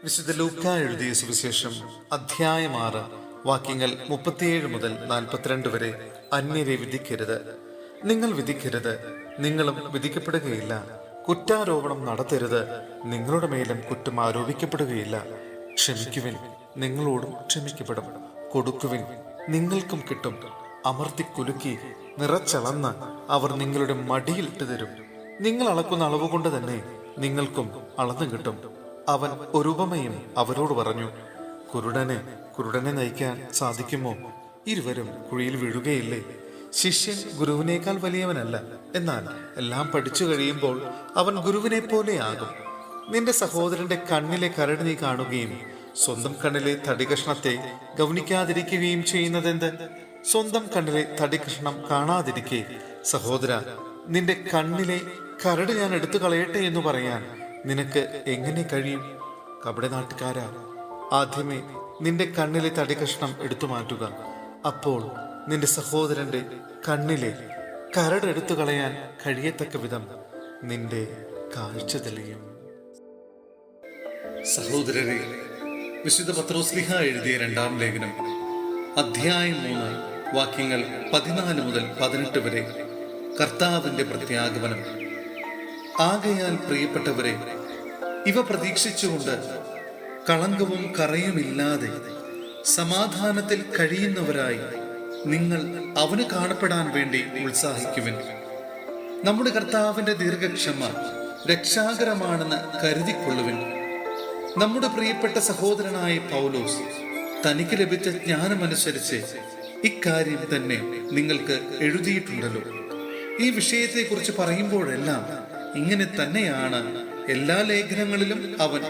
വിശുദ്ധ ലൂക്ക എഴുതിയ സുവിശേഷം അധ്യായം 6 വാക്യങ്ങൾ 37 മുതൽ 42 വരെ. അന്യരെ വിധിക്കരുത്, നിങ്ങൾ വിധിക്കരുത്, നിങ്ങളും വിധിക്കപ്പെടുകയില്ല. കുറ്റാരോപണം നടത്തരുത്, നിങ്ങളുടെ മേലും കുറ്റം ആരോപിക്കപ്പെടുകയില്ല. ക്ഷമിക്കുവിൻ, നിങ്ങളോടും ക്ഷമിക്കപ്പെടും. കൊടുക്കുവിൻ, നിങ്ങൾക്കും കിട്ടും. അമർത്തി കുലുക്കി നിറച്ചളന്ന് അവർ നിങ്ങളുടെ മടിയിലിട്ട് തരും. നിങ്ങൾ അളക്കുന്ന അളവ് കൊണ്ട് തന്നെ നിങ്ങൾക്കും അളന്നു കിട്ടും. അവൻ ഒരു ഉപമയും അവരോട് പറഞ്ഞു. കുരുടനെ നയിക്കാൻ സാധിക്കുമോ? ഇരുവരും കുഴിയിൽ വീഴുകയില്ലേ? ശിഷ്യൻ ഗുരുവിനേക്കാൾ വലിയവനല്ല, എന്നാൽ എല്ലാം പഠിച്ചു കഴിയുമ്പോൾ അവൻ ഗുരുവിനെ പോലെയാകും. നിന്റെ സഹോദരന്റെ കണ്ണിലെ കരട് നീ കാണുകയും സ്വന്തം കണ്ണിലെ തടികഷ്ണത്തെ ഗൗനിക്കാതിരിക്കുകയും ചെയ്യുന്നതെന്ത്? സ്വന്തം കണ്ണിലെ തടികഷ്ണം കാണാതിരിക്കെ സഹോദര, നിന്റെ കണ്ണിലെ കരട് ഞാൻ എടുത്തു കളയട്ടെ എന്ന് പറയാൻ നിനക്ക് എങ്ങനെ കഴിയും? കപടനാട്ടുകാരാ, ആദ്യമേ നിന്റെ കണ്ണിലെ തടികഷ്ണം എടുത്തു മാറ്റുക. അപ്പോൾ നിന്റെ സഹോദരന്റെ കണ്ണിലെ കരട് എടുത്തു കളയാൻ കഴിയത്തക്ക വിധം നിന്റെ കാഴ്ച തെളിയും. സഹോദരരെ, വിശുദ്ധ പത്രോസ്ലിഹ എഴുതിയ 2-ാം ലേഖനം അധ്യായം 3 വാക്യങ്ങൾ 14 മുതൽ 18 വരെ. കർത്താവിന്റെ പ്രത്യാഗമനം. ആകയാൽ പ്രിയപ്പെട്ടവരെ, ഇവ പ്രതീക്ഷിച്ചുകൊണ്ട് കളങ്കവും കറയുമില്ലാതെ സമാധാനത്തിൽ കഴിയുന്നവരായി നിങ്ങൾ അവന് കാണപ്പെടാൻ വേണ്ടി ഉത്സാഹിക്കുവിൻ. നമ്മുടെ കർത്താവിന്റെ ദീർഘക്ഷമ രക്ഷാകരമാണെന്ന് കരുതിക്കൊള്ളുവിൻ. നമ്മുടെ പ്രിയപ്പെട്ട സഹോദരനായ പൗലോസ് തനിക്ക് ലഭിച്ച ജ്ഞാനമനുസരിച്ച് ഇക്കാര്യം തന്നെ നിങ്ങൾക്ക് എഴുതിയിട്ടുണ്ടല്ലോ. ഈ വിഷയത്തെക്കുറിച്ച് പറയുമ്പോഴെല്ലാം ഇങ്ങനെ തന്നെയാണ് എല്ലാ ലേഖനങ്ങളിലും അവൻ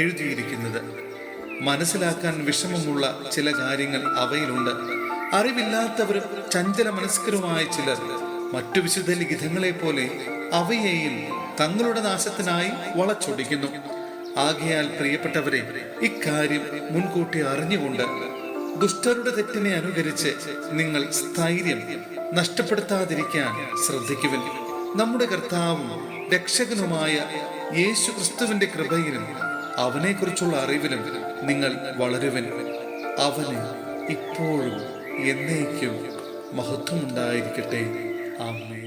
എഴുതിയിരിക്കുന്നത്. മനസ്സിലാക്കാൻ വിഷമമുള്ള ചില കാര്യങ്ങൾ അവയിലുണ്ട്. അറിവില്ലാത്തവരും ചഞ്ചല മനസ്കരുമായ ചിലർ മറ്റു വിശുദ്ധ ലിഖിതങ്ങളെ പോലെ അവയെയും തങ്ങളുടെ നാശത്തിനായി വളച്ചൊടിക്കുന്നു. ആകയാൽ പ്രിയപ്പെട്ടവരെ, ഇക്കാര്യം മുൻകൂട്ടി അറിഞ്ഞുകൊണ്ട് ദുഷ്ടരുടെ തെറ്റിനെ അനുകരിച്ച് നിങ്ങൾ സ്ഥൈര്യം നഷ്ടപ്പെടുത്താതിരിക്കാൻ ശ്രദ്ധിക്കുവിൻ. നമ്മുടെ കർത്താവും രക്ഷകനുമായ യേശു ക്രിസ്തുവിന്റെ കൃപയിലും അവനെക്കുറിച്ചുള്ള അറിവിലും നിങ്ങൾ വളരുവിൻ. അവന് ഇപ്പോഴും എന്നേക്കും മഹത്വമുണ്ടായിരിക്കട്ടെ. ആമേൻ.